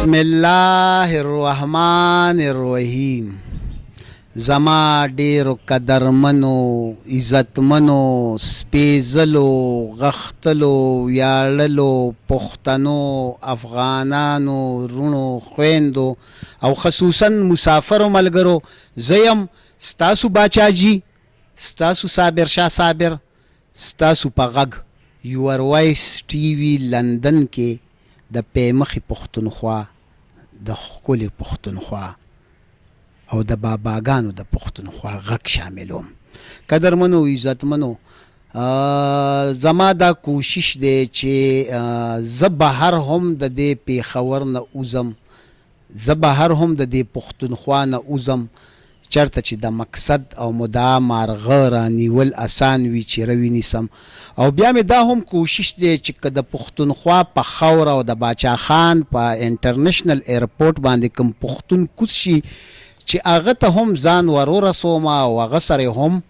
بسم الله الرحمن الرحیم. زما ډیرو قدرمنو عزتمنو سپیزلو غختلو ویاړلو پښتنو افغانانو رونو خویندو او خصوصا مسافرو ملګرو، زیم ستاسو باچاجي، ستاسو صابر شاه صابر، ستاسو په غږ یور وایس ټي وي لندن کې د پیمخې پښتونخوا، د ښکلې پښتونخوا او د باباګانو د پښتونخوا غږ شاملوم. قدرمنو عزتمنو، زما دا کوشش دی چې زه بهر هم د دې پیښور نه وځم، زه بهر هم د دې پښتونخوا نه وځم، چرته چې د مقصد او مدعا مارغه رانیول اسان وي چې روي نیسم. او بیا مې دا هم کوشش دی چې که د پښتونخوا په خاوره او د باچا خان په انټرنیشنل ایرپورټ باندې کوم پښتون کوز شي چې هغه ته هم ځان ور ورسوم او هغه سره هم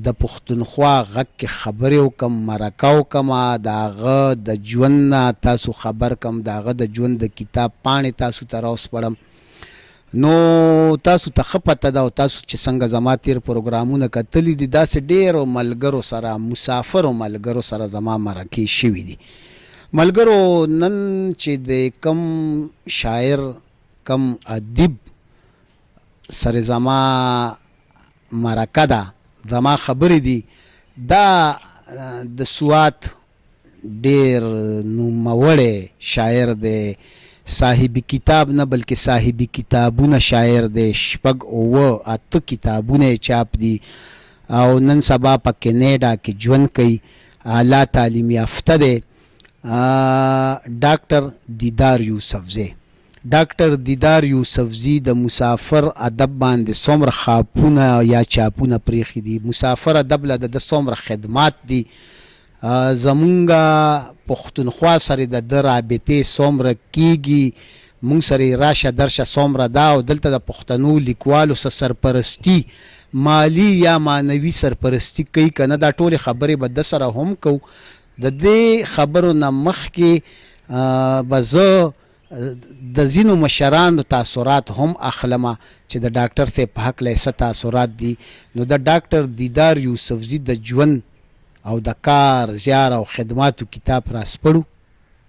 د پښتونخوا غږ کې خبرې وکم، مرکه وکم، د هغه د ژوند نه تاسو خبر کم، د هغه د ژوند د کتاب پاڼې تاسو ته راوسپړم. نو تاسو ته ښه پته ده او تاسو چې څنګه زما تیر پروګرامونه کتلي دي، داسې ډېرو ملګرو سره، مسافرو ملګرو سره زما مرکې شوي دي. ملګرو، نن چې د کم شاعر کم ادیب سره زما مرکه ده، زما خبرې دي، دا د سوات ډېر نوموړی شاعر دی، صاحب کتاب نه بلکې صاحب کتابونه شاعر دی، 6-8 کتابونه چاپ دي او نن سبا په کینیډا کې ژوند کوي، اعلی تعلیم یافته دی. ډاکټر دیدار یوسفزی. ډاکټر دیدار یوسفزی د مسافر ادب باندې څومره خاپونه یا چاپونه پریښي دي، مسافر ادب له د څومره خدمات دي، زمونږ پښتونخوا سره د ده رابطې څومره کیږي، مونږ سره راشه درشه څومره ده، او دلته د پښتنو لیکوالو سره سرپرستی، مالی یا معنوي سرپرستی کوي که نه، دا ټولې خبرې به ده سره هم کوو. د دې خبرو نه مخکې به زه د ځینو مشرانو تاثرات هم اخلم چې د ډاکټر صاحب په هکله څه تاثرات دي. نو د ډاکټر دیدار یوسفزي د ژوند او د کار زیار او خدماتو کتاب راسپړو.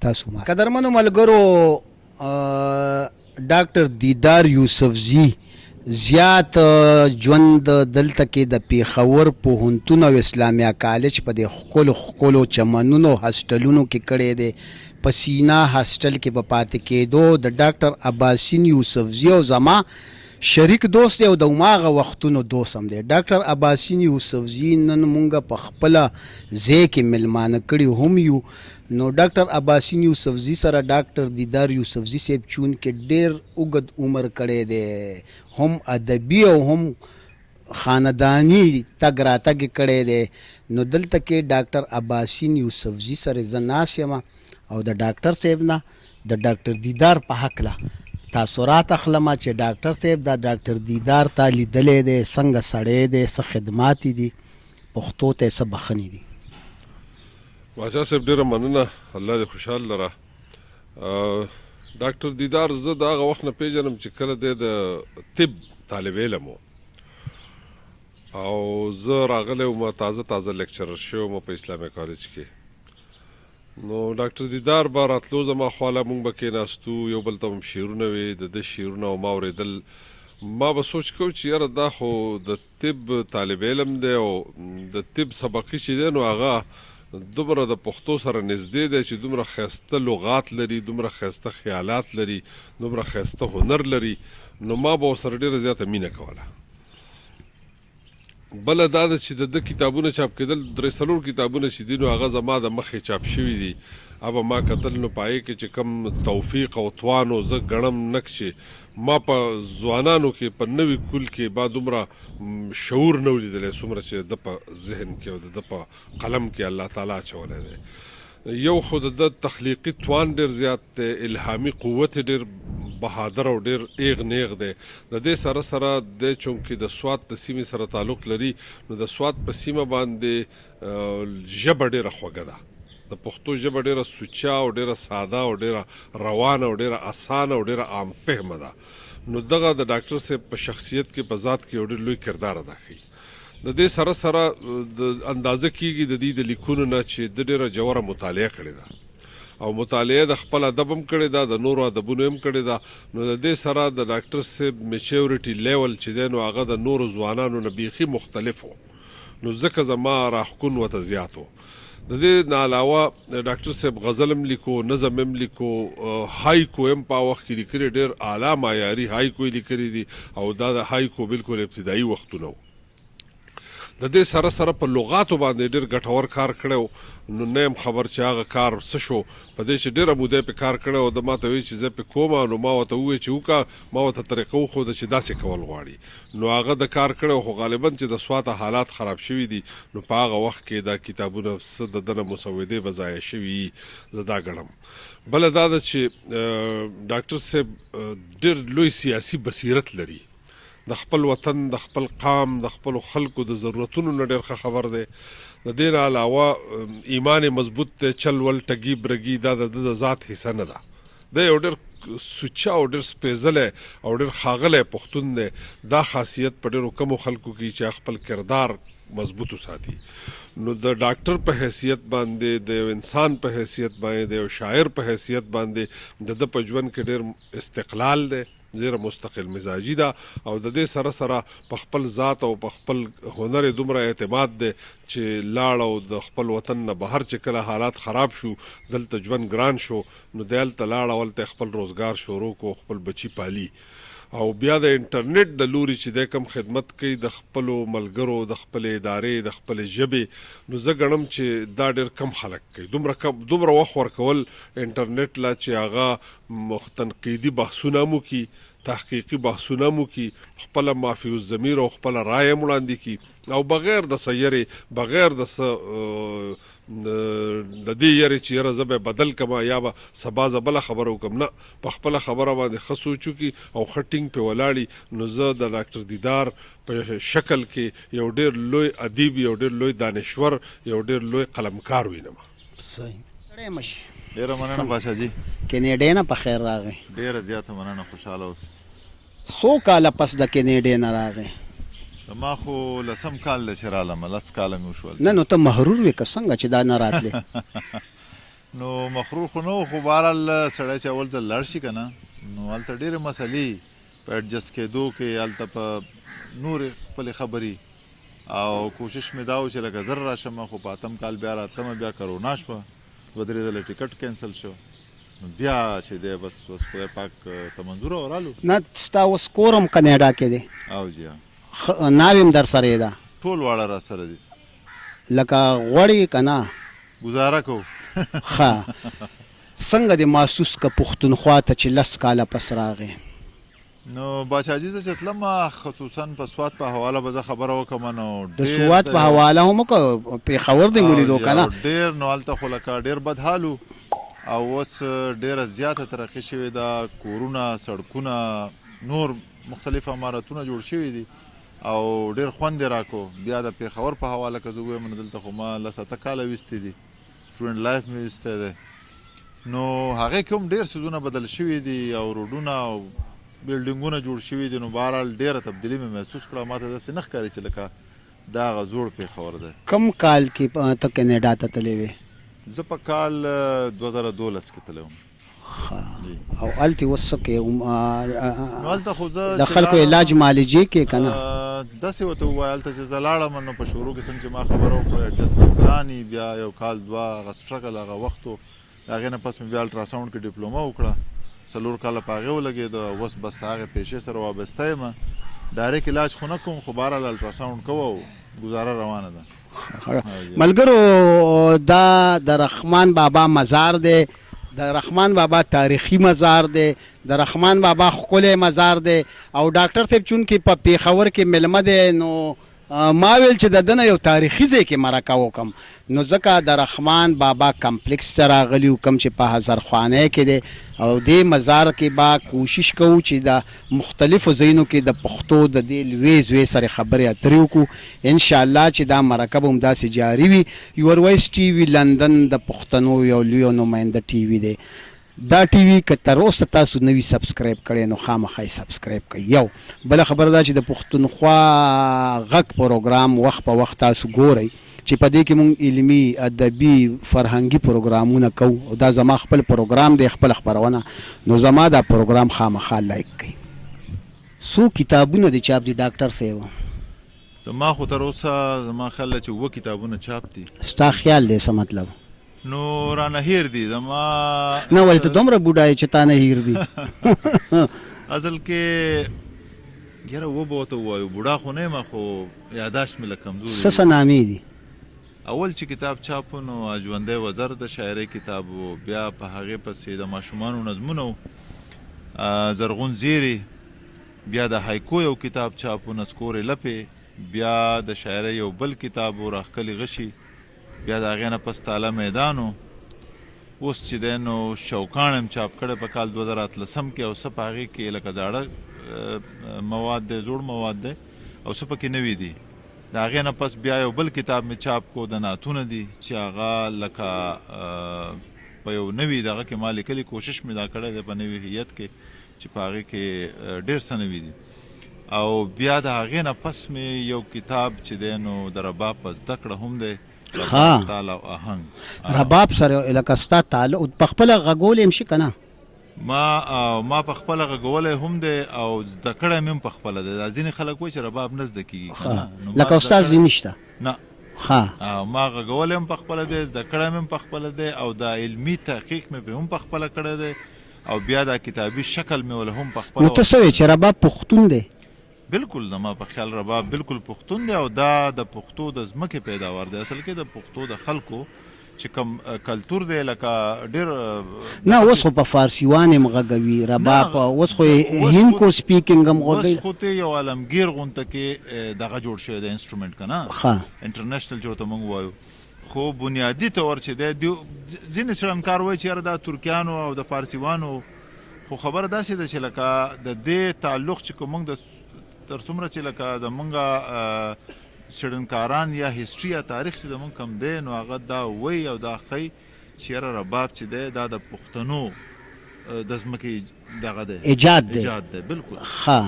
تاسو ما قدرمنو ملګرو، ډاکټر دیدار یوسفزي زیات ژوند دلته کې د پیښور پوهنتون او اسلامیه کالج په د ښکلو ښکلو چمنونو هاسټلونو کې کړی دی. په سینا هاسټل کې په پاتې کېدو د ډاکټر عباسین یوسفزي او زما شریک دوست دی او د هماغه وختونو دوست هم دی. ډاکټر عباسین یوسفزي نن مونږ په خپله ځای کې میلمانه کړي هم یو. نو ډاکټر عباسین یوسفزي سره ډاکټر دیدار یوسفزي صاحب چون کې ډېر اوږد عمر کړی دی، هم ادبي او هم خاندانی تګ راتګ کړی دی. نو دلته کې ډاکټر عباسین یوسفزي سره زه ناست یم او د ډاکټر صاحب نه د ډاکټر دیدار په هکله تاثرات اخلم چې ډاکټر صاحب دا ډاکټر دیدار تا لیدلی دی، څنګه سړی دی، څه خدمات دي، پښتو ته څه بخښنې دي. باچا صاحب ډېره مننه، الله دې خوشحال لره. ډاکټر دیدار زه د هغه وخت نه پیژنم چې کله دی د طب طالب علم و او زه راغلی وم، تازه لیکچرر شوی وم په اسلامي کالج کې. نو ډاکټر دیدار به راتلو زما خواله، مونږ به کېناستو، یو بل ته هم شعرونه وې، د ده شعرونه او ما اورېدل. ما به سوچ کو چې یاره دا خو د طب طالب علم دی او د طب سبقي چې دی نو هغه دومره د پښتو سره نږدې دی چې دومره ښایسته لغات لري، دومره ښایسته خیالات لري، دومره ښایسته هنر لري. نو ما به ورسره ډېره زیاته مینه کوله. بله دا ده چې د ده کتابونه چاپ کېدل، 3-4 کتابونه چې دي نو هغه زما د مخې چاپ شوي دي. ابه ما کتل نو په هغې کې چې کوم توفیق او توان و زه ګڼم نک چې ما په ځوانانو کې په نوي کل کې با دومره شعور نه ولیدلی څومره چې د په ذهن کې او د ده په قلم کې الله تعالی اچولی دی. یو خو د تخلیقي توان ډېر زیات دی، الهامي قوت ډېر بهادر او ډېر ایغ نیغ دی. د دې سره د چونکې د سوات د سیمې سره تعلق لري نو د سوات په سیمه باندې ژبه ډېره خوږه ده. د پښتو ژبه ډیره سوچه او ډیره ساده او ډیره روانه او ډیره اسانه او ډیره عام فهمه ده. نو دغه د ډاکټر صاحب په شخصیت کې په ذات کې یو ډېر لوی کردار ادا کوي. د دې سره سره د اندازه کېږي د دې د لیکونو نه چې د ډېره ژوره مطالعه کړې ده او مطالعه د خپل ادب هم کړې ده، د نورو ادبونو هم کړې ده. نو د دې سره د ډاکټر صاحب میچورټي لیول چې دی نو هغه د نورو ځوانانو نه بیخي مختلف و. نو ځکه زما راښکون ورته زیات و. د دې نه علاوه ډاکټر صاحب غزل هم لیکو، نظم هم لیکو، هایکو هم په وخت کې لیکلي، ډېر اعلی معیاري هایکو یې لیکلي دي او دا د هایکو بالکل ابتدایي وختونه و. د دې سره سره په لغاتو باندې ډېر ګټور کار کړی. نو نه یم خبر چې هغه کار څه شو، په دې چې ډېره موده یې پې کار کړی او د ما ته وایي چې زه پې کومه. نو ما ورته وویل چې وکړه، ما ورته طریقه وښوده چې داسې کول غواړي. نو هغه د کار کړی خو غالبا چې د سواته حالات خراب شوي دي نو په هغه وخت کې دا کتابونه څه د دنه مسودې به ضایع شوي زه دا ګڼم. بله دا ده چې ډاکټر صاحب ډېر لوی سیاسي بصیرت لري. د خپل وطن، د خپل قام، د خپلو خلکو د ضرورتونو نه ډېر ښه خبر دی. د دې نه علاوه ایمان مضبوط دی، چل ول ټګي برګي دا د ذات حصه نه ده. دا یو ډېر سوچه او ډېر سپېڅلی او ډېر ښاغلی پښتون دی. دا خاصیت په ډېرو کمو خلکو کې چې خپل کردار مضبوط وساتي. نو د ډاکټر په حیثیت باندې، د یو انسان په حیثیت باندې، د یو شاعر په حیثیت باندې د ده په ژوند کې ډېر استقلال دی، ډېره مستقل مزاجي ده او د دې سره سره په خپل ذات او په خپل هنر دومره اعتماد دی چې لاړ او د خپل وطن نه بهر چې کله حالات خراب شو، دلته ژوند ګران شو، نو دی هلته لاړ او هلته خپل روزګار شروع کو، خپل بچي پالي. او بیا د انټرنیټ د لوري چې دی کوم خدمت کوي د خپلو ملګرو، د خپلې ادارې، د خپلې ژبې، نو زه ګڼم چې دا ډېر کم خلک کوي. دومره وخت ورکول انټرنیټ له چې هغه تنقیدي بحثونه مو کی، تحقیقي بحثونه مو کی، خپله معافی الضمیر او خپله رایه هم وړاندې کی او بغیر د سیرې، بغیر د دې یارې چې یاره زه به بدل کما یا به سبا زه بله خبره وکړم. نه، په خپله خبره باندې ښه سوچ وکړي او ښه ټینګ پې ولاړي. نو زه د ډاکټر دیدار په شکل کې یو ډېر لوی ادیب، یو ډېر لوی دانشور، یو ډېر لوی قلمکار وینم. صحیح. ډیره مننه بادشاه جي. کینیډا نه په خیر راغی. ډیره زیاته مننه، خوشحاله اوس. څو کاله پس د کینیډا نه راغی؟ ما خو لسم کال دی چې رالم، 10 کاله مې وشول. نه نو ته محرور وې که څنګه چې دا نه راتلې؟ نو مغرور خو نه و، خو بهرحال سړی چې اول ځل لاړ شي که نه، نو هلته ډېرې مسلې په اډجسټ کېدو کې، هلته په نورې خپلې خبرې او کوشش مې دا و چې لکه زر راشم. خو په 8م کال بیا راتلم، بیا کرونا شوه، 2-3 ځله ټیکټ کینسل شو. نو بیا چې دی بس خدای پاک ته منظوره ورالو. نه ستا اوس کور هم کاناډا کې دی؟ او جی ناوې هم در سره یې ده؟ ټول واړه را سره دي. لکه غوړې که نه؟ ګزاره کوو. ښه. څنګه دې محسوس که پښتونخوا ته چې 10 کاله پس راغې؟ نو بادشاه جي زه چې تلم، خصوصا په سوات په حواله به زه خبره وکړم. نو د سوات په حواله هم وکړه، پېښور دې مو لیدو که نه؟ ډېر. نو هلته خو لکه ډېر بد حال و او اوس ډېره زیاته ترقي شوې ده، کورونه، سړکونه، نور مختلف عمارتونه جوړ شوي دي او ډېر خوند یې راکو. بیا د پېښور په حواله که زه ووایم نو دلته خو ما 10 کاله ویستي دي، سټوډنټ لایف مې ویستی دی. نو هغې کې هم ډېر څیزونه بدل شوي دي او روډونه او بلډینګونه جوړ شوي دي. نو بهرحال ډېره تبدیلي مې محسوس کړه. ما ته داسې نه ښکاري چې لکه دا هغه زوړ پېښور دی. کم کال کې ته کینیډا ته تللی وې؟ زه په کال 2012 کې تللی وم. او هلته اوس څه کوې؟ نو هلته خو زه د خلکو علاج معالجې کې که نه؟ داسې ورته ووایه هلته چې زه لاړم نو په شروع کې څنګه چې ما خبره وکړه اډجسټمنټ ګران وي، بیا 1 کال 2 هغه سټرګل هغه وخت و. د هغې نه پس مې بیا الټراساونډ کې ډپلومه وکړه، 4 کاله په هغې ولګېده. اوس بس د هغې پیشې سره وابسته یم، ډایرکټ علاج خو نه کوم، خو بهرحال الټراساونډ کوه او ګزاره روانه ده. ملګرو دا د رحمان بابا مزار دی، د رحمان بابا تاریخي مزار دی، د رحمان بابا ښکلی مزار دی او ډاکټر صاحب چون کې په پېښور کې مېلمه دی نو ما ویل چې د دنه یو تاریخي ځای کې مرکه وکم نو ځکه د رحمان بابا کمپلیکس ته راغلی کوم چې په هزارخوانۍ کې دی او دې مزار کې با کوشش کوو چې د مختلفو ځایونو کې د پښتو د دې لوی زوی سره خبرې اترې وکړو انشاءالله چې دا مرکه به همداسې جاري وي یور وایس ټي وي لندن د پښتنو یو لوی نماینده ټي وي دی دا ټي وي که تر اوسه تاسو نوي سبسکرایب کړئ نو خامخا یې سبسکرایب کړئ یو بله خبره دا چې د پښتونخوا غږ پروګرام وخت په وخت تاسو ګورئ چې په دې کې مونږ علمي ادبي فرهنګي پروګرامونه کوو او دا زما خپل پروګرام دی خپل خپرونه نو زما دا پروګرام خامخا لایک کړئ څو کتابونه دي چاپ دي ډاکټر صاحب زما خو تر اوسه زما خیال چې 7 کتابونه چاپ دي ستا خیال دی څه مطلب نو رانه هیر دي زما نه ولې ته دومره بوډا یې چې تا نه هیر دي اصل کې یاره و به ورته ووایو بوډا خو نه یم خو یاداشت مې لږ کمزوري څه نامې دي اول چې کتاب چاپ نو ژوندی وزر د شاعرۍ کتاب و بیا په هغې پسې د ماشومانو نظمونه و زرغون زیري بیا د هایکو یو کتاب چاپ و نسکورې لپې بیا د شاعرۍ یو بل کتاب و راښکلي غشي بیا د هغې نه پس تاله میدانو اوس چې دی نو شوکاڼ یم چاپ کړی په کال 2013 کې او څه په هغې کې لکه زاړه مواد دی زوړ مواد دی او څه پکې نوي دي د هغې نه پس بیا یو بل کتاب مې چاپ کو د نعتونه دي چې هغه لکه په یو نوي دغه کې ما لیکلي کوشش مې دا کړی دی په نوي هیت کې چې په هغې کې ډېر څه نوي دي او بیا د هغې نه پس مې یو کتاب چې دی نو د رباب په زده کړه هم دی تال او آهنګ رباب سره لکه ستا تعلق په خپله غږولی هم شي که نه ما په خپله غږولی هم دی او زده کړی مې هم په خپله دی دا ځینې خلک وایي چې رباب نه زده کېږي لکه استاد دې نشته نه ما غږولی هم په خپله دی زده کړی مې هم په خپله دی او دا علمي تحقیق مې پرې هم په خپله کړی دی او بیا دا کتابي شکل مې وله هم په خپله نو ته څه وایې چې رباب پښتون دی بالکل زما په خیال رباب بالکل پښتون دی او دا د پښتو د ځمکې پیداوار دی اصل کې د پښتو د خلکو چې کوم کلتور دی لکه ډېر نه اوس خو په فارسیوان هم غږوي رباب اوس خو هینکو سپیکینګ هم غږوي اوس خو ته یو عالمګیر غونته کې دغه جوړ شوی دی انسټرومنټ که نه انټرنیشنل چې ورته موږ وایو خو بنیادي طور چې دی ځینې څېړنکار وایي چې یاره دا ترکیانو او د فارسیوانو خو خبره داسې ده چې لکه د دې تعلق چې کوم موږ د تر څومره چې لکه زمونږ څېړنکاران یا هیسټري یا تاریخ چې زمونږ کم دی نو هغه دا وایي او دا ښیي چې یاره رباب چې دی دا د پښتنو د ځمکې دغه دی ایجاد دی بالکل ښه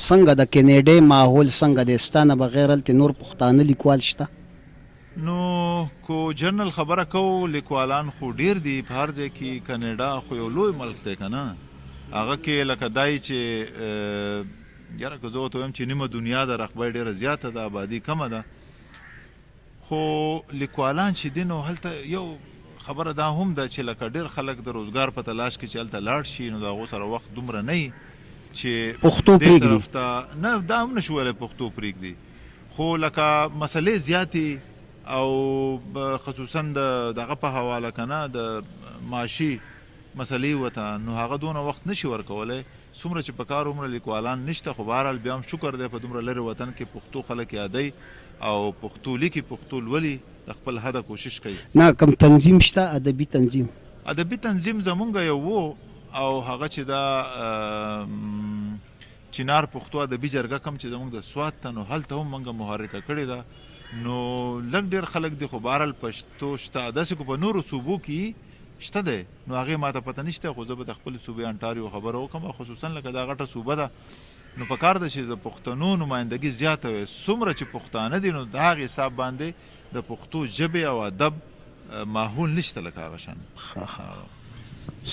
څنګه د کینیډۍ ماحول څنګه دی ستا نه بغیر هلته نور پښتانه لیکوال شته نو کو جنرال خبره کوو لیکوالان خو ډېر دي په هر ځای کې کاناډا خو یو لوی ملک دی که نه هغه کې لکه دای چې یاره که زه ورته وایم چې نیمه دنیا د رقبه ډېره زیاته ده آبادي کمه ده خو لیکوالان چې دي نو هلته یو خبره دا هم ده چې لکه ډېر خلک د روزګار په تلاش کې چې هلته لاړ شي نو د هغو سره وخت دومره نه وي چې پښتو پرېږدي نه دا هم نشو ویلی پښتو پرېږدي خو لکه مسلې زیاتې او خصوصا دغه په حواله که نه د معاشي مسلې وته نو هغه دونه وخت نشي ورکولی څومره چې په کار عمره لیکوالان نشته خو بهرحال بیا هم شکر دی په دومره لرې وطن کې پښتو خلک یادوي او پښتو لیکي پښتو لولي د خپل حده کوشش کوي نه کم تنظیم شته ادبي تنظیم زمونږ یو و او هغه چې دا چنار پښتو ادبي جرګه کم چې زمونږ د سوات ته نو هلته هم موږ محرکه کړې ده نو لږ ډېر خلک دي خو بهرحال پښتو شته داسې کو په نورو صوبو کې شته دی نو هغې ما ته پته نشته خو زه به د خپلې صوبې انټاریو خبره وکړم خصوصا لکه دا غټه صوبه ده نو په کار ده چې د پښتنو نمایندګي زیاته وي څومره چې پښتانه دي نو د هغې حساب باندې د پښتو ژبې او ادب ماحول نشته لکه هغه شان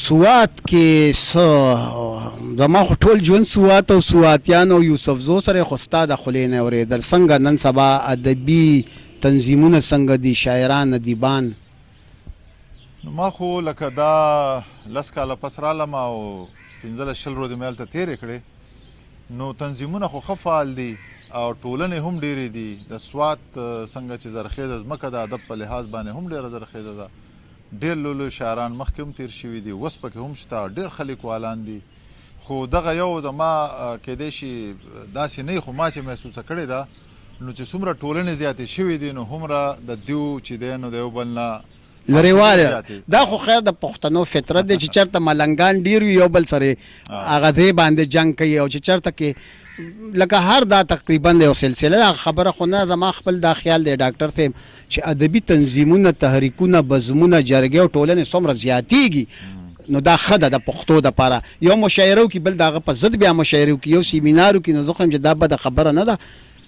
سوات کې څه زما خو ټول ژوند سوات او سواتیان او یوسفزو سره خو ستا د خولې نه اورېدل څنګه نن سبا ادبي تنظیمونه څنګه دي شاعران ادیبان نو ما خو لکه دا 10 کاله پس رالم او 15-20 ورځې مې هلته تېرې کړې نو تنظیمونه خو ښه فعال دي او ټولنې هم ډېرې دي د سوات څنګه چې زرخیزه ځمکه د ادب په لحاظ باندې هم ډېره زرخیزه ده ډېر لوی شاعران مخکې هم تېر شوي دي اوس پکې هم شته ډېر ښه لیکوالان دي خو دغه یو زما کېدای شي داسې نه خو ما چې محسوسه کړې ده نو چې څومره ټولنې زیاتې شوي دي نو هومره د دیو چې دی نو د یو بل نه لريواله دا خو خیر د پښتنو فطرت دی چې چرته ملنګان ډیر وي یو بل سره هغه دی باندې جنگ کوي او چې چرته کې لکه هر دا تقریبا یو سلسله خبره خو نه زما خپل دا خیال دی ډاکټر صاحب چې ادبي تنظیمونه تحریکونه بزمونه جرګې او ټولنې څومره زیاتېږي نو دا خده د پښتو د پاره یو مشاعره کې بل دغه په ضد بیا مشاعره کې یو سیمینار کې نو ځکه چې دا به خبره نه ده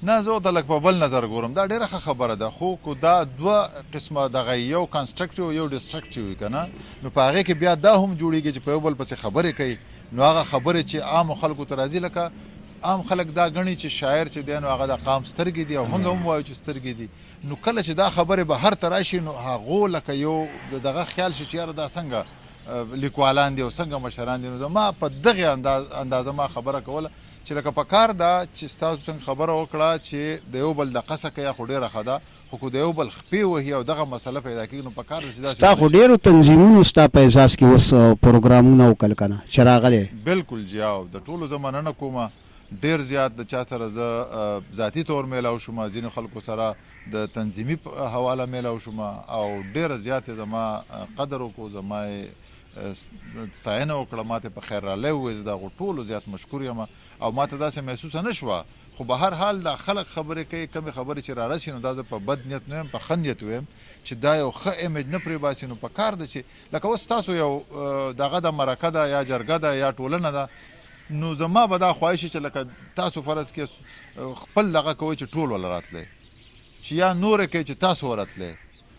نه زه د لک په بل نظر ګورم دا ډیره ښه خبره ده خو کو دا دوه قسمه دغه یو کنسټرکټیو یو ډسټرکټیو کنه نو په هغه کې بیا دا هم جوړیږي چې په یو بل پسې خبرې کوي نو هغه خبرې چې عام خلکو ته راځي لکه عام خلک دا غني چې شاعر چې دی نو هغه د قام سترګې دي او موږ هم وایو چې سترګې دي نو کله چې دا خبرې به هر تراشي نو هغه لکه یو دغه خیال شي چې یاره دا څنګه لیکوالان دي او څنګه مشران دي نو ما په دغه اندازه ما خبره کوله چې لکه په کار دا چې ستاسو څنګه خبره وکړه چې د یو بل د قصه کوي خو ډیره ښه ده خو د یو بل خپې وهي او دغه مسله پیدا کېږي نو په کار چې دا ستا خو ډیرو تنظیمونو ستا په احساس کې اوس پروګرامونه وکړل کنه چې راغلی بالکل جیاو د ټولو زمانه نه کومه ډیر زیات د چا سره زه ذاتي طور میلاو شوم ځینې خلکو سره د تنظیمي حواله میلاو شوم او ډیر زیات زما قدر وکړو زما ستاینه وکړه ماته په خیر رالی ووایي دا ټولو زیات مشکور یم او ماته داسې محسوسه نه شوه خو به هر حال دا خلک خبرې کوي کمې خبرې چې رارسي نو دا زه په بد نیت نه یم په ښه نیت ویم چې دا یو ښه ایمیج نه پرې باسي نو په کار ده چې لکه اوس تاسو یو دغه د مرکه ده یا جرګه ده یا ټولنه ده نو زما به دا خواهش چې لکه تاسو فرض کې خپل دغه کوئ چې ټول ولا راتلی چې یا نور کوي چې تاسو ورتلی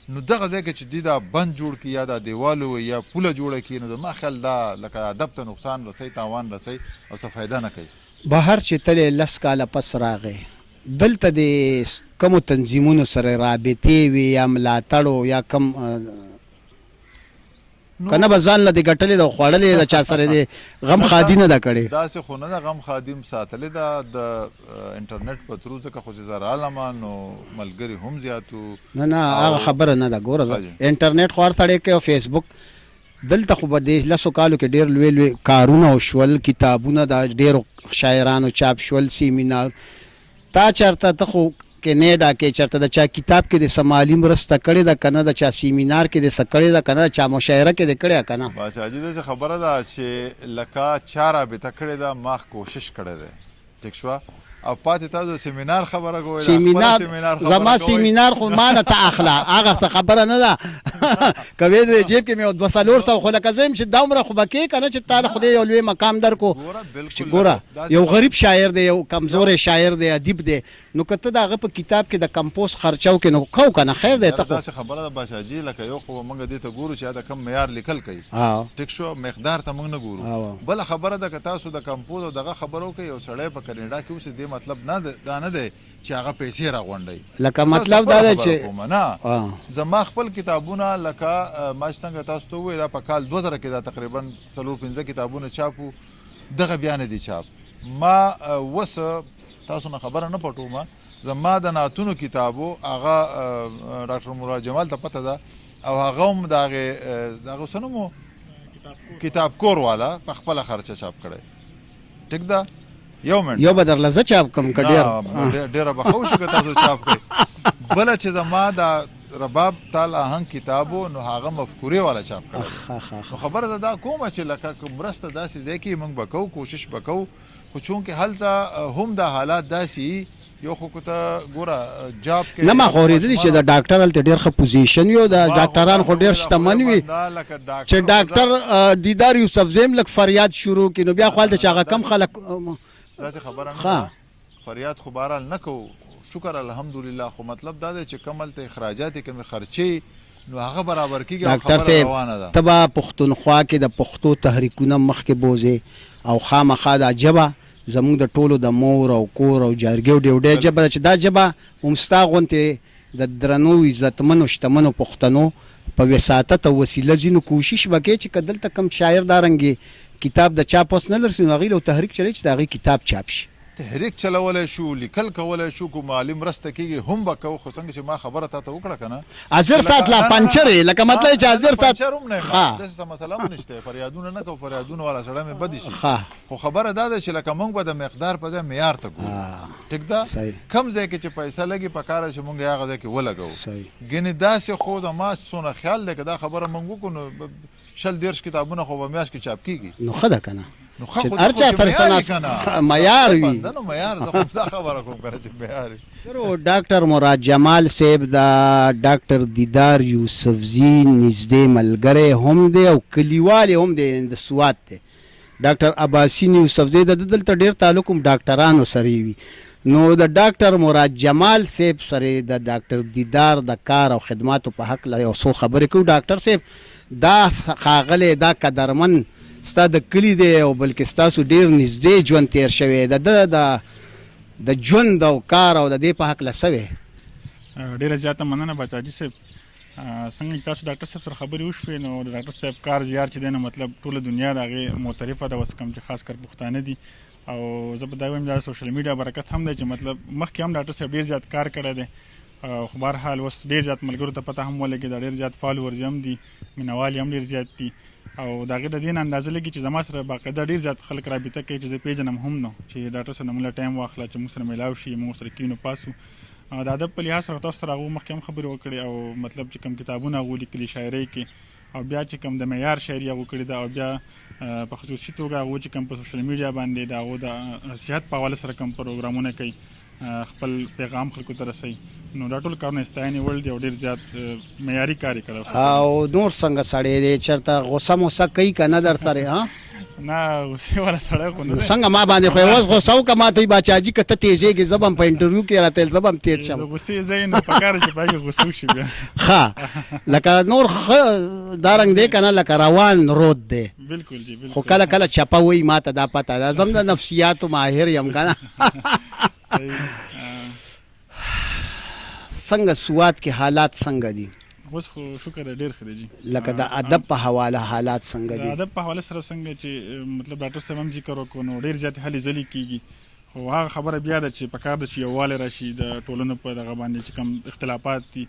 نو دغه ځای کې چې دی دا بند جوړ کړي یا دا دیوال وي یا پوله جوړه کړي نو زما خیال دا لکه ادب ته نقصان رسوي تاوان رسوي او څه فایده نه کوي بهر چې تلې لس کاله پس راغی دلته د کومو تنظیمونو سره رابطې وي یا ملاتړ یا کم کنه به ځان له دې ګټلې د خوړلې د چا سره د غم خادي نه ده کړې داسې خو نه ده غم خادیم ساتلې ده د انټرنیټ په ترو ځکه خو چې زه رالمه نو ملګري هم زیاتو نه هغه خبره نه ده ګوره انټرنیټ خو هر سړی کوي او فیسبوک دلته خو به د لسو کالو کې ډېر لوی کارونه وشول کتابونه د ډېرو شاعرانو چاپ شول سیمینار تا چېرته ته خو کینیډا کې چېرته د چا کتاب کې د سمالي مرسته کړې ده که نه د چا سیمینار کې د څه کړې ده که نه د چا مشاعره کې د کړې که نه باچاجي داسې خبره ده چې لکه چا رابطه کړې ده ما کوشش کړی دی ټیک شوه او پاتې تاسو د سیمینار خبره کوئ سیمینار زما سیمینار خو ما نه ته اخله هغه څه خبره نه ده کوي د جیب کې مې 200 خو لکه زه یم چې دومره خو به کې که نه چې تا د خدای یو لوی مقام درکو چې ګوره یو غریب شاعر دی یو کمزوری شاعر دی ادیب دی نو که ته د هغه په کتاب کې د کمپوز خرچو کې نو کو که نه خیر دی ته خو داسې خبره ده باچاجي لکه یو خو موږ دې ته ګورو چې دا کم معیار لیکل کوي ټیک شو مقدار ته موږ نه ګورو بله خبره ده که تاسو د کمپوز او دغه خبرو کوي یو سړی په کینیډا کې اوسې دې مطلب نه دا نه دی چې هغه پیسې راغونډوي لکه مطلب دا دی چې نه زما خپل کتابونه لکه ما چې څنګه تاسو ته ووایي دا په کال 2000 کې دا تقریبا 4-5 کتابونه چاپو دغه بیا نه دي چاپ ما اوس تاسو نه خبره نه پټوم زما د نعتونو کتابو هغه ډاکټر مراد جمال ته پته ده او هغه هم دغه څه نوم کتاب کور والا په خپله خرچه چاپ کړی ټیک ده یو به درله زه چاپ کړم که ډېره به ښه وشي که تاسو چاپ کړئ بله چې زما د رباب تال آهنګ کتابو نو هغه مفکورې والا چاپ کړی نو خبره ده دا کومه چې لکه مرسته داسې ځای کې موږ به کوو کوشش به کوو خو چونکې هلته هم د حالات داسې یو خو ته ګوره جاب کې نه ما خو اورېدلي چې د ډاکټر هلته ډېر ښه پوزیشن وي او د ډاکټران خو ډېر شتمن وي چې ډاکټر دیدار یوسف زیم لږ فریاد شروع کړي نو بیا خو هلته چې هغه کم خلک داسې خبره نه فریاد خو بهرحال نه کوو شکر الحمدلله خو مطلب دا دی چې کم هلته اخراجات کمې خرچې نو هغه برابر کېږي او خبره روانه ده ته به پښتونخوا کې د پښتو تحریکونه مخکې بوځې او خامخا دا ژبه زموږ د ټولو د مور او کور او جرګې او ډیوډۍ ژبه ده چې دا ژبه هم ستا غوندې د درنو عزتمنو شتمنو پښتنو په وساطت او وسیله ځینو کوشش به کوې چې که دلته کوم شاعر دارنګې کتاب د چاپ اوس نه لرسي نو هغوی له تحریک چلی چې د هغوی کتاب چاپ شي تحریک چلولی شو، لیکل کولی شو، کوم مالي مرسته کېږي هم به کوو. خو څنګه چې ما خبره تا ته وکړه که نه حاضر سات لا پنچر یې لکه مطلب چې حاضر سات پنچر هم نه یم، داسې څه مسله هم نشته. فریادونه نه کوو، فریادونه والا سړی مې بدې شي. خو خبره دا ده چې لکه موږ به د مقدار په ځای معیار ته ګورو. ټیک ده، کم ځای کې چې پیسه لګي پکار ده چې موږ هغه ځای کې ولګوو. ګینې داسې خو زما څونه خیال دی که دا خبره موږ وکړو نو 100-150 کتابونه خو به میاشت کې چاپ کېږي. نو ښه ده که نه نو خو هر چا تر سنا معیار وي. نو معیار زه خو دا خبره کوم کنه چې معیار وي. ډاکټر مراد جمال صاحب دا ډاکټر دیدار یوسفزي نږدې ملګری هم دی او کلیوال هم دی د سوات دی. ډاکټر عباسین یوسفزي د دلته ډېر تعلق هم ډاکټرانو سره وي. نو د ډاکټر مراد جمال صاحب سره د ډاکټر دیدار د کار او خدماتو په حق یو څو خبرې کوو. ډاکټر صاحب دا ښاغلی دا قدرمن ستا د کلي دی او بلکې ستاسو ډېر نږدې ژوند تیر شوی د ژوند او کار او د دې په هکله څه وی؟ ډېره زیاته مننه باچاجي صاحب. څنګه چې تاسو ډاکټر صاحب سره خبرې وشوې نو د ډاکټر صاحب کار زیار چې دی نو مطلب ټوله دنیا د هغې معترفه ده، اوس کوم چې خاص کر پښتانه دي. او زه به دا وایم دا سوشل میډیا برکت هم دی چې مطلب مخکې هم ډاکټر صاحب ډېر زیات کار کړی دی. خو بهرحال اوس ډېر زیات ملګرو ته پته هم ولګېده، ډېر زیات فالوورز هم دي، مینوال هم ډېر زیات دي. او د هغې د دې نه اندازه لګي چې زما سره باقاعده ډېر زیات خلک رابطه کوي چې زه پېژنم هم نو چې ډاکټر صاحب نه موږ ټایم واخله چې موږ سره میلاو شي، موږ سره کینو پاسو. د ادب په لحاظ سره تاسو سره هغو مخکې هم خبرې وکړې او مطلب چې کوم کتابونه هغو لیکلي شاعرۍ کې او بیا چې کوم د معیار شاعري هغو کړې ده او بیا په خصوصي توګه هغو چې کوم په سوشل میډیا باندې د هغو د صحت په حواله سره کوم پروګرامونه کوي، خپل پیغام خلکو ته رسوي. نو دا ټول کارونه ستاینې وړ دي او ډېر زیات معیاري کار یې کړی. او نور څنګه سړی دی چېرته غوسه موسه کوي که نه در سره؟ نه غوسې والا سړی خو نه دی. څنګه ما باندې خو یې اوس غوسه وکړه ما ته یې باچاجي که ته تیزېږې زه به هم په انټرویو کې راته زه به هم تیز شم. د غوسې ځای نو پکار چې په هغې غوسه وشي بیا. ښه لکه نور ښه دا رنګ دی که نه لکه روان رود دی. بلکل جی بلکل. خو کله کله چپه وایي ما ته دا پته ده، زه هم د نفسیاتو ماهر یم که نه. څنګه سوات کې حالات څنګه دي؟ اوس خو شکر دی ډېر ښه دی جي. لکه د ادب په حواله حالات څنګه دي؟ د ادب په حواله سره څنګه چې مطلب ډاکټر صاحب هم ذکر وکړو نو ډېر زیاتې هلې ځلې کېږي. خو هغه خبره بیا ده چې پکار ده چې یووالی راشي د ټولنو په دغه باندې چې کوم اختلافات دي.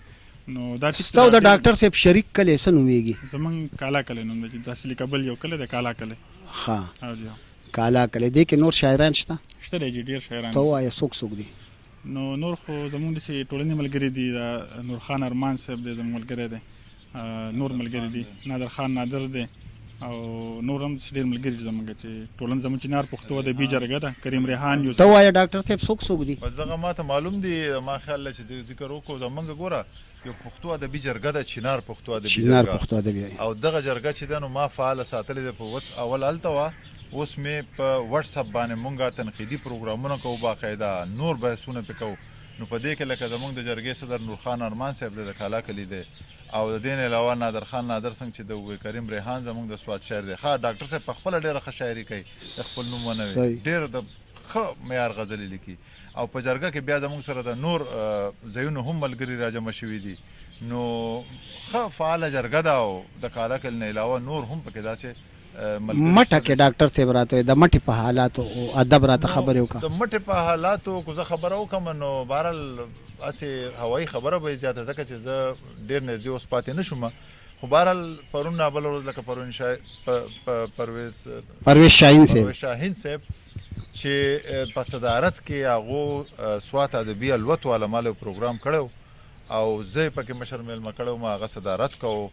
نو دا ستا د ډاکټر صاحب شریک کلی څه نومېږي؟ زمونږ کالا کلی نوم دی، د اصلي کابل یو کلی دی کالا کلی. ښه کالا کلی. دې کې نور شاعران شته؟ شته دی جي ډېر شاعران. ته ووایه څوک څوک دي؟ نو نور خو زمونږ داسې ټولنې ملګري دي، د نورخان ارمان صاحب دی زموږ ملګری دی، نور ملګري دي، نادر خان نادر دی او نور هم ډېر ملګري دي زموږ چې ټولنه زموږ چنار پښتو ادبي جرګه ده. کریم ریحان یوسف. ته ووایه ډاکټر صاحب څوک څوک دي؟ دغه ما ته معلوم دي، ما خیال دی چې ذکر وکړو. زمونږ ګوره یو پښتو ادبي جرګه ده، چنار پښتو ادبي جرګه. چنار پښتو ادبي. او دغه جرګه چې ده نو ما فعاله ساتلې ده. په اوس اول هلته وه، اوس مې په وټساپ باندې مونږ تنقیدي پروګرامونه کوو، باقاعده نور بحثونه پې کوو. نو په دې کې لکه زمونږ د جرګې صدر نورخان ارمان صاحب دی د کالا کلي دی، او د دې نه علاوه نادر خان نادر څنګه چې د کریم ریحان زمونږ د سوات شاعر دی. ښه ډاکټر صاحب په خپله ډېره ښه شاعري کوي، د خپل نوم ونه وي، ډېر د ښه معیار غزلې لیکي. او په جرګه کې بیا زمونږ سره د نور ځایونو هم ملګري راجمع شوي دي. نو ښه فعاله جرګه ده او د کالا کلي نه علاوه نور هم پکې داسې مټه کې ډاکټر صاحب راته د مټې په حالاتو او ادب راته خبرې وکړه. د مټې په حالاتو که زه خبره وکړم نو بهرحال هسې هوایي خبره به یې زیاته، ځکه چې زه ډېر نږدې اوس پاتې نه شوم. خو بهرحال پرون نابله ورځ لکه پرویز شاهین صاحب چې په صدارت کې هغو سوات ادبي الوت والا ما له پروګرام کړی او زه یې پکې مشر میلمه کړی وم، هغه صدارت کوو.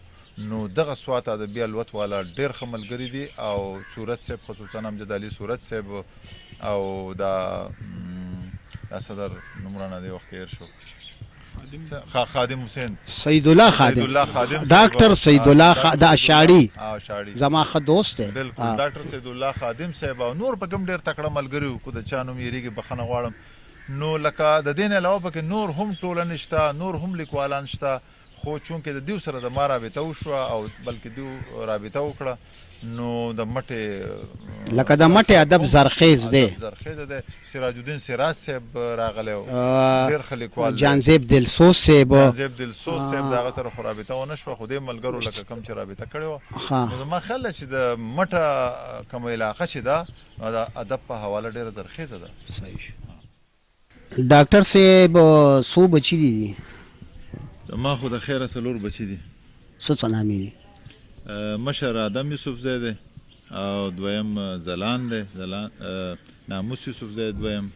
نو دغه سوات ادبي الوت والا ډېر ښه ملګري دي او صورت صاحب خصوصا امجد علي صورت صاحب او دا صدر نمرانه دی وخت هېر شو، خادم حسین، سید الله خادم، ډاکټر سید الله د اشاړي زما ښه دوست دی. بالکل ډاکټر سید الله خادم صاحب او نور پکې هم ډېر تکړه ملګري وو، خو د چا نوم یېرېږي بخښنه غواړم. نو لکه د دې نه علاوه پکې نور هم ټولنې شته، نور هم لیکوالان شته. خو چونکې د دیو سره د ما رابطه وشوه او بلکې دیو رابطه وکړه نو د مټې لکه د مټې ادب زرخیز دی زرخیز دی سراج الدین سراج صاحب راغلی و ډېر ښه لیکوال جانزیب دلسوز صاحب جانزیب دلسوز صاحب د هغه سره خو رابطه ونه شوه خو دې ملګرو لکه کوم چې رابطه کړې وه نو زما خیال ده چې د مټه کومه علاقه چې ده د ادب په حواله ډېره زرخیزه ده. صحیح. ډاکټر صاحب څو بچي دي؟ ما خو د خیره څلور بچي دي. څه څه نامې دي؟ مشر آدم یوسفزی دی او دویم زلان دی ناموس یوسفزی دویم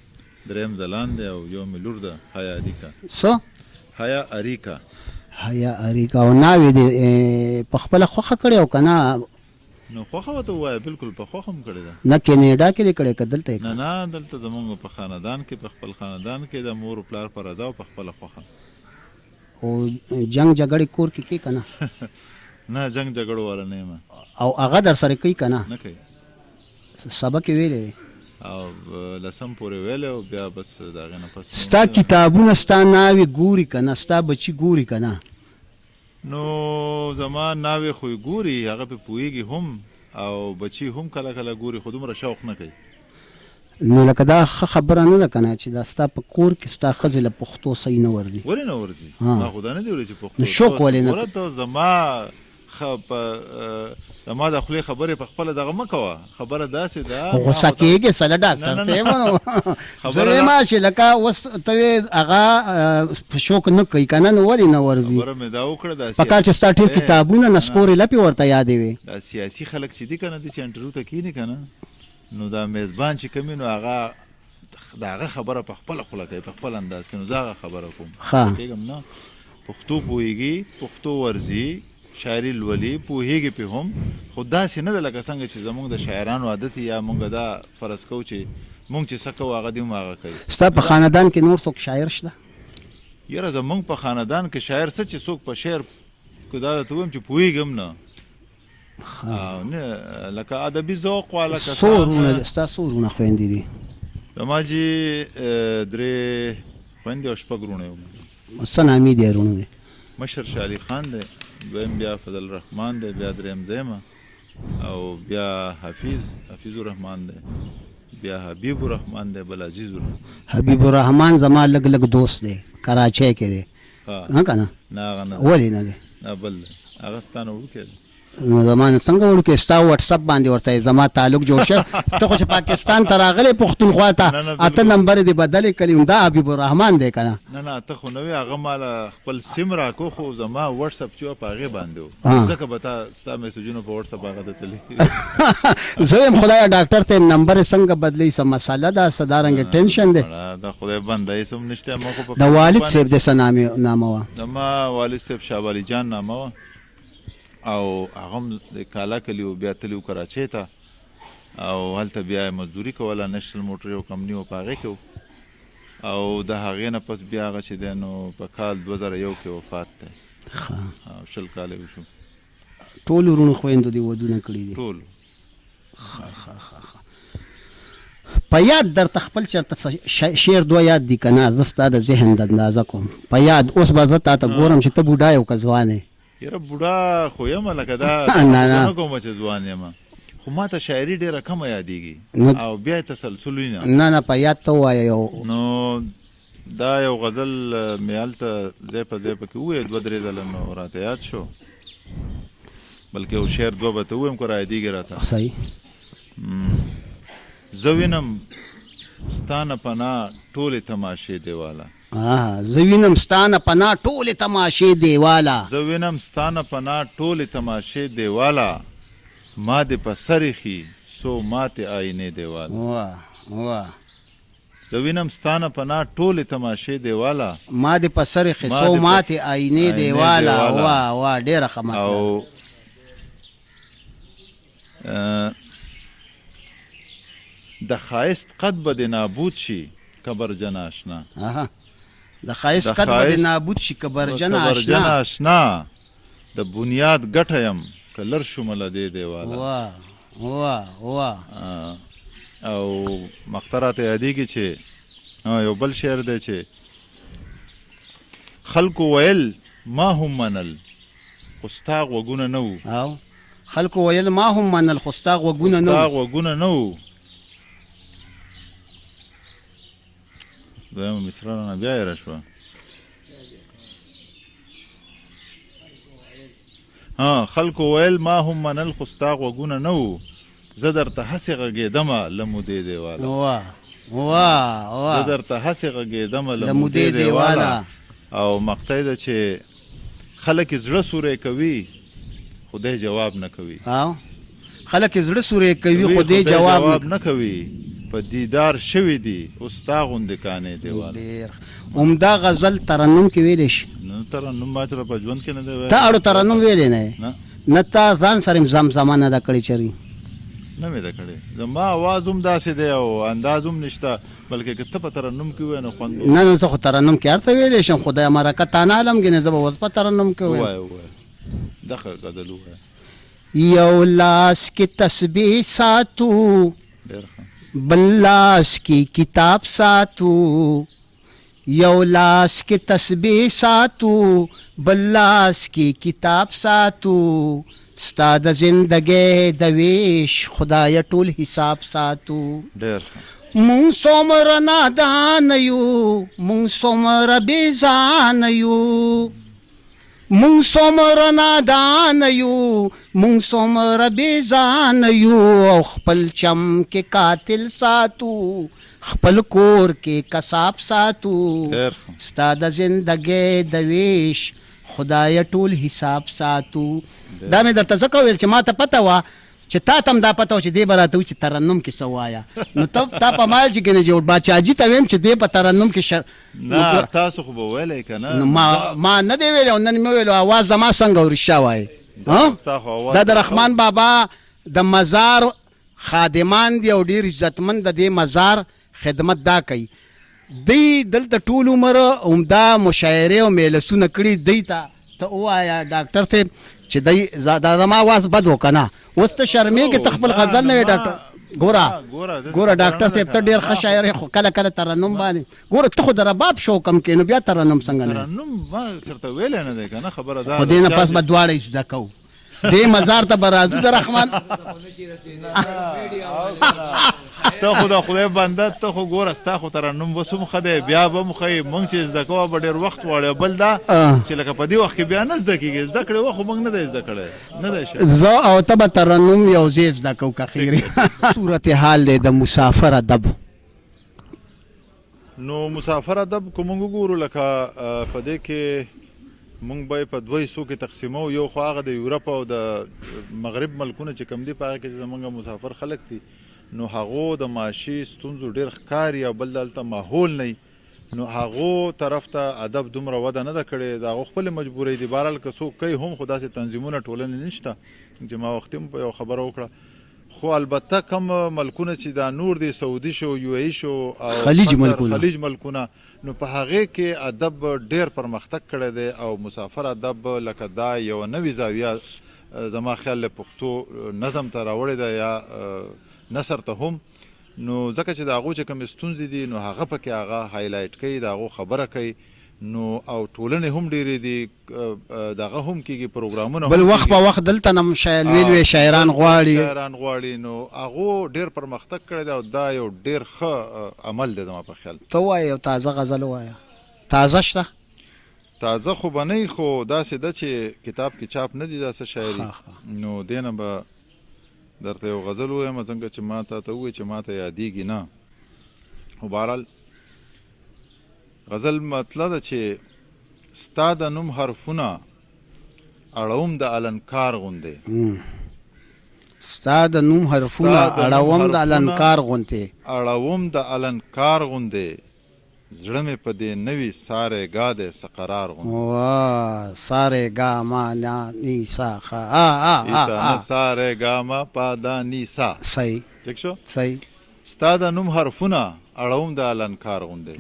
دریم زلان دی او یو مې لور ده حیا اریکا. څه؟ حیا اریکا. حیا اریکا. او ناوې دې په خپله خوښه کړې او که نه؟ نو خوښه ورته ووایه بالکل په خوښه هم کړې ده. نه کینیډا کې دې کړې که دلته یې؟ نه دلته زمونږ په خاندان کې په خپل خاندان کې د مور و پلار په رضا او په خپله خوښه. او جنګ جګړې کور کې کې که نه؟ نه جنګ جګړو والا نه یم. او هغه در سره کوي که نه؟ نه کوي. سبق یې ویلی دی او لسم پورې ویلی او بیا بس د هغې نه پس ستا کتابونه ستا ناوې ګوري که نه؟ ستا بچي ګوري که نه؟ نو زما ناوې خو یې ګوري هغه پې پوهېږي هم او بچي هم کله کله ګوري خو دومره شوق نه کوي. نو لکه دا ښه خبره نه ده که نه چې دا ستا په کور کې ستا ښځې له پښتو صحیح نه ورځي؟ ولې نه ورځي؟ ما خو دا نه دی ویلي چې پښتو. نو شوق ولې نه؟ ګوره ته زما زما د خولې خبرې په خپله دغه مه کوه. خبره داسې ده غوسه کېږې سله ډاکټر صاحب نو زه وایم چې لکه اوس ته وې هغه شوق نه کوي که نه نو ولې نه ورځي؟ خبره مې دا وکړه په کال چې ستا ټول کتابونه نسکورې لپې ورته یادې وې. دا سیاسي خلک چې دي که نه دي چې انټرویو ته کښېني که نه نو دا میزبان چې کوم نو هغه د هغه خبره په خپله خوله کوي په خپل انداز کې نو زه هغه خبره کوم پوهېږم نه پښتو پوهېږي پښتو ورځي شاعري لولي پوهېږي پې هم خو داسې نه ده لکه څنګه چې زموږ د شاعرانو عادت یا موږ دا فرض کوو چې موږ چې څه کوو هغه دې هم هغه کوي. ستا په خاندان کې نور څوک شاعر شته؟ یاره زموږ په خاندان کې شاعر څه چې څوک په شعر که دا درته ووایم چې پوهېږم نه نه لکه ادبي ذوق والا کسان. ستا څو وروڼه خویندې دي؟ زما چې درې خویندې او شپږ وروڼه یم. څه نامې دي وروڼو دي؟ مشر شالي خان دی دویم بیا فضل الرحمن دی بیا دریم زیمه او بیا حفیظ الرحمن دی بیا حبیب الرحمن دی بل عزیز الرحمن. حبیب الرحمن زما لږ لږ دوست دی کراچۍ کې دی ها که نه؟ نه هغه نه. ولې نه دی؟ نه بل دی هغه ستا نه وړوکی دی. نو زما نه څنګه وړوکی ستا وټسپ باندې ورته زما تعلق جوړ شه ته خو چې پاکستان ته راغلی پښتونخوا ته 8 نمبر دې بدلې کړي دا حبیب الرحمن دی که نه؟ نه ته خو نه وې هغه ماله خپل سیم راکو خو زما وټسپ چې و په هغې باندې و ځکه به تا ستا میسجونه په وټسپ هغه ته تللي. زه یم خدایه ډاکټر صاحب نمبر یې څنګه بدلوي څه مسله ده څه دارنګې ټینشن دی؟ دا خدای بنده یې څه هم نشته. ما خو د والد صاحب دې څه نامه وه؟ زما والد صاحب شاه جان نامه وه او هغه هم د کالا کلي و بیا تلي و کراچۍ ته او هلته بیا یې مزدوري کوله نشنل موټر یو کمپني و په هغې کې و او د هغې نه پس بیا هغه چې دی نو په کال 2001 کې وفات دی او 20 کاله وشو. ټول وروڼو خویندو دې ودونه کړي دي؟ ټول. په یاد درته خپل چېرته شعر دوه یاد دي که نه؟ زه ستا د ذهن د اندازه کوم په یاد. اوس به زه تا ته ګورم چې ته بوډا یې او که ځوان یې. یاره بوډا خو یم لکه دا نه کومه چې ځوان یم خو ما ته شاعري ډېره کمه یادېږي او بیا یې تسلسل وي نه په یاد ته ووایه یو. نو دا یو غزل مې هلته ځای په ځای پکې ووایه 2-3 ځله نو راته یاد شو بلکې یو شعر دوه به ته ووایم که را یادېږي راته. صحیح. زه وینم ستا نه پناه ټولې تماشې دیواله. زه وینم ستا نه پناه ټولې تماشې دیواله. زه وینم ستا نه پناه ټولې تماشې دیواله ما دې په سر ایښي څو ماتې آینې دیواله. واه زه وینم ستا نه پناه ټولې تماشې دیواله ما دې په سر ایښي څو ماتې آینې دیواله. واه ډېره ښه مطلب. او د ښایست قد به دې نابود شي کبرجن آشنا. د ښایست قد به دې نابود شي کبرجن آشنا د بنیاد ګټه یم که لر شومه له دې دیواله. واه او مقطع راته یادېږي چې یو بل شعر دی چې خلکو ویل ما هم منل خو ستا غوږونه نه وو او خلکو ویل ما هم منل خو ستا غوږونه نه ستا وو. غوږونه نه وو دویمه مصره رانه بیا هېره شوه خلکو ویل ما هم منل خو ستا غوږونه نه وو زه درته هسې غږېدمه له مودې دیواله واه واه زه واه درته هسې غږېدمه له له مودې مودې دیواله دیواله. او مقطع ده چې خلک یې زړه سوری کوي خدای جواب نه کوي او خلک یې زړه سورې کوي خو دې خدای جواب نه کوي په دیدار شوي دي اوس تا غوندې کانې دیواله ډېر عمده غزل ترنم کې ویلی شي. نو ترنم ما چېرته په ژوند کې نه دی ویلی ته اړو ترنم ویلی نه یې؟ نه نه تا ځان سره هم زمزمه نه ده کړې چرې؟ نه مې ده کړې زما اواز هم داسې دی او انداز هم نشته بلکې که ته په ترنم کې ووایې نو خوند به نه نه زه خو ترنم کې هر ته ویلی شم خدای مرکه تا نه علم کې نه زه به اوس په ترنم کې ویم. ووایه ووایه دغه غزل ووایه یو لاس کې تسبیح ساتو ډېر ښه بل لاس کی کتاب ساتو یو لاس کی تسبیح ساتو بل لاس کی کتاب ساتو ستا د زندګۍ د ویش خدای ټول حساب ساتو. ډېر ښه مونږ څومره نادان یو مونږ څومره بېځانه یو مونږ څومره نادان یو مونږ څومره بېځانه یو او خپل چم کې قاتل ساتو خپل کور کې کساب ساتو ډېر ښه ستا د زندګۍ د ویش خدای ټول حساب ساتو. دا مې درته ځکه ویل چې ما ته پته وه چې تا ته هم دا پته وه چې دی به راته وایي چې ترنم کې څه وایه نو تا په مال چې کې نه جوړ باچاجي ته ویم چې دی په ترنم کې نه تاسو خو به ویلی که نه ما نه دی ویلی او نن مې ویلو اواز زما څنګه ورشا وایي دا د رحمان بابا د مزار خادمان دي او ډېر عزتمند د دې مزار خدمت دا کوي. دی دلته ټول عمر عمده مشاعرې او مجلسونه کړي دی ته ووایه ډاکټر صاحب چې دی دا زما اواز بد و که نه اوس ته شرمېږې ته خپل غزل نه یې ډاکټر ګوره ډاکټر صاحب ته ډېر ښه شاعر خو کله کله ترنم باندې ګوره ته خو د رباب شو کم کې نو بیا ترنم څنګه نه ترنم ما چېرته ویلی نه دی که نه خبره دا خو دې نه پس به دواړه زده کوو دې مزار ته به راځو د رحمان ته خو د خدای بنده ته خو ګوره ستا خو ترنم اوس هم ښه دی بیا به هم ښه موږ چې زده کوو به ډېر وخت غواړي بل دا چې لکه په دې وخت کې بیا نه زده کېږي زده کړې وخت خو موږ نه دی زده کړی نه دی شوی زه او ته به ترنم یو ځای زده کوو که خیرې صورت حال دی د مسافر ادب. نو مسافر ادب که موږ وګورو لکه په دې کې موږ به یې په دوه حصو کې تقسیمو یو خو هغه د یورپ او د مغرب ملکونه چې کوم دي په هغه کې چې زموږ مسافر خلک دي نو هغو د معاشي ستونزو ډېر ښکاري او بل دلته ماحول نه نو هغو طرف ته ادب دومره وده نه ده کړې د هغو خپلې مجبورۍ دي بهرحال که څوک کوي هم خو داسې تنظیمونه ټولنې نشته چې ما وختي هم په یو خبره وکړه خو البته کم ملکونه چې دا نور دي سعودي شو یو ای شو او خلیج ملکونه نو په هغې کې ادب ډېر پرمختګ کړی دی او مسافر ادب لکه دا یو نوې زاویه زما خیال پښتو نظم ته راوړې ده یا نثر ته هم نو ځکه چې د هغو چې کومې ستونزې دي نو هغه پکې هغه هایلایټ کوي د هغو خبره کوي نو او ټولنې هم ډېرې دي دغه هم کېږي پروګرامونه بل وخت په وخت دلته نه لوی شاعران غواړي نو هغو ډېر پرمختګ کړی دی او دا یو ډېر ښه عمل دی زما په خیال ته ووایه یو تازه غزل ووایه تازه شته تازه خو به نه خو داسې ده چې کتاب کې چاپ نه دي داسې شاعري نو دې نه به درته یو غزل ووایم څنګه چې ما ته ووایي چې ما ته یادېږي نه خو بهرحال غزل مطلب ده چې ستا د نوم حرفونه اړوم د النکار غوندې ستا د نوم حرفونه اړوم د النکار غوندې زړه مې په دې نوي سارې گا دی سقرار غوندې سارې گا ما نیسا نه سارې گا ما پا دا نیسا صحیح ٹھیک شو صحیح ستا د نوم حرفونه اړوم د النکار غوندې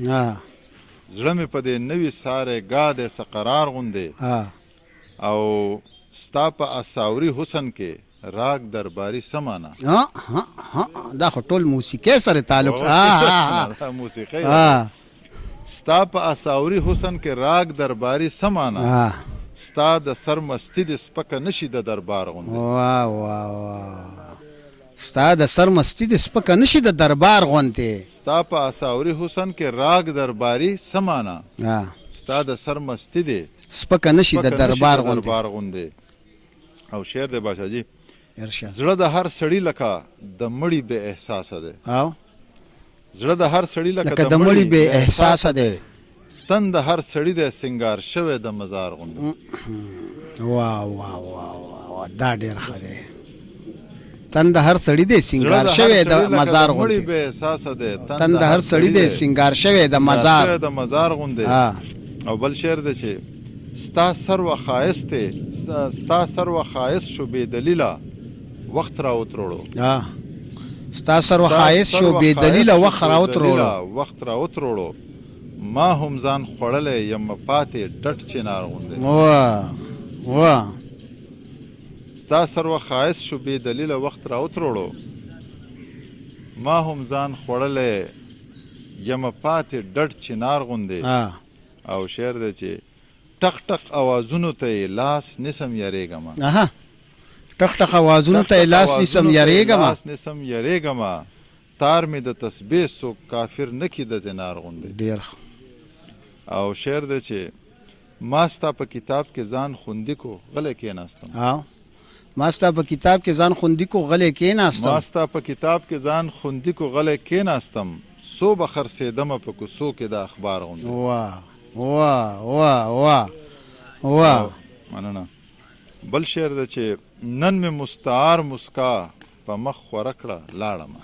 زړه مې په دې نوي سارې گا دی سقرار غوندې او ستا په اساوري حسن کې راگ درباري سمانه دا خو ټول موسیقۍ سره تعلق موسیقۍ ستا په اساوري حسن کې راگ درباري سمانه ستا د سر مستی د سپکه نشي د دربار غوندې. واه واه واه ستا د سر مستی د سپکه نشي د دربار غوندې. ستا په اساوري حسن کې راگ درباري سمانا. ستا د سر مستی دی سپکه نشي د دربار غوندې. او شعر دی بادشاه جي، زړه د هر سړي لکه د مړي بې احساسه دی. زړه د هر سړي لکه د مړي بې احساسه دی. تن د هر سړي د سنگار شوی د مزار غوندې. واه واه واه دا ډېر ښه دی. تن د هر سړي د سنگار شوی د مزار غوندې. بې احساسه دی. تن د هر سړي د سنگار شوی د مزار غوندې. او بل شعر دی چې ستا سر و خایست دی، ستا سر و خایست شو بې دلیله وخت را وتروړو. ستا سر و خایست شو بې دلیله وخت را وتروړو. ما هم ځان خوړلی یم پاتې ډټ چنار غوندې. واه ستا سر و خایست شو بې دلیله وخت را وتروړو. ما هم ځان خوړلی یم پاتې ډټ چنار غوندې. او شعر دی چې ټق ټق اوازونو ته یې لاس نسم یریږمه. ټق ټق اوازونو ته یې لاس نسم یریږمه. تار مې د تسبیح څوک کافر نه کي د زنار غوندې. ډېر. او شعر دی چې ما ستا په کتاب کې ځان خوندي کو غلی کېناستم. ما ستا په کتاب کې ځان خوندي کو غلی کېناستم. ما ستا په کتاب کې ځان خوندي کو غلی کېناستم. سو به خرڅېدمه په کوڅو کې د اخبار غوندې. واه واه واه واه واه مننه. بل شعر دی چې نن مې مستعار مسکا په مخ خوره کړه لاړمه.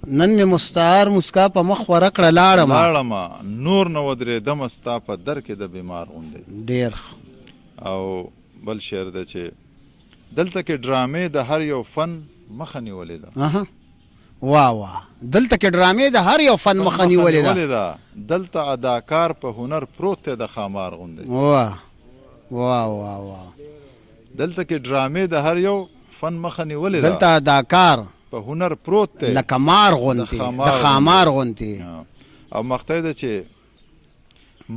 نن مې مستعار مسکا په مخ خوره کړه لاړمه. نور نه ودرېدمه ستا په در کې د بیمار غوندې. ډېر. او بل شعر دی چې دلته کې ډرامې د هر یو فن مخه نیولې ده. واه واه دلته کې ډرامې د هر یو فن مخه نیولې ده. دلته اداکار په هنر پروت دی د خامار غوندې. واه واه واه واه دلته کې ډرامې د هر یو فن مخه نیولې ده. دلته اداکار په هنر پروت دی لکه مار غوندې د خامار غوندې. او مقطع ده چې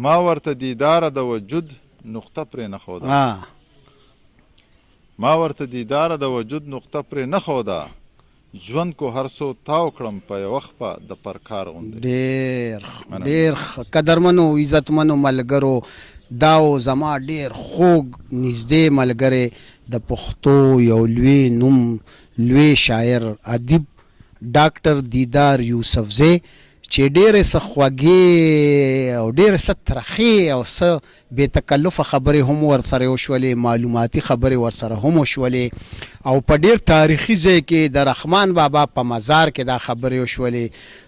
ما ورته دیداره د وجود نقطه پرې نه ښوده. ما ورته دیداره د وجود نقطه پرې نه ښوده. ژوند کو هر څو تاو کړم په یوه خپه د پرکار غوندې. ډېر قدرمنو عزتمنو ملګرو دا زما ډېر خوږ نږدې ملګری د پښتو یو لوی نوم لوی شاعر ادیب ډاکټر دیدار یوسفزی چې ډېرې څه خوږې او ډېرې څه ترخې او څه بې تکلفه خبرې هم ورسره وشولې، معلوماتي خبرې ورسره هم وشولې، او په ډېر تاریخي ځای کې د رحمان بابا په مزار کې دا خبرې وشولې.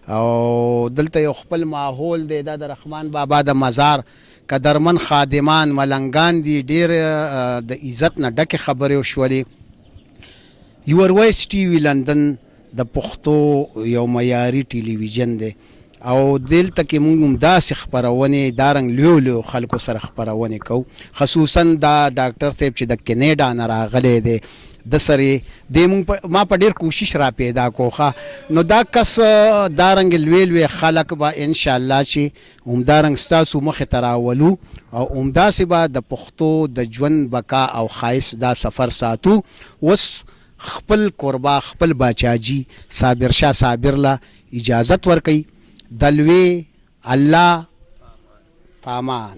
او دلته یو خپل ماحول دی، دا د رحمان بابا د مزار قدرمن خادمان ملنګان دي، ډېر د عزت نه ډکې خبرې وشولې. یور وایس ټي وي لندن د پښتو یو معیاري ټلویزیون دی، او دلته کې موږ هم داسې خپرونې دارنګ لویو لویو خلکو سره خپرونې کوو. خصوصا دا ډاکټر صاحب چې د کینیډا نه راغلی دی، د سره ما په ډېر کوشش را پیدا کوخه. نو دا کس دارنګ لوی لوی خلک به انشاءالله چې همدارنګ ستاسو مخې ته راولو، او همداسې به د پښتو د ژوند بقا او ښایست دا سفر ساتو. اوس خپل قربا خپل باچاجي صابر شاه صابر له اجازت ورکوي. د لوی الله پامان.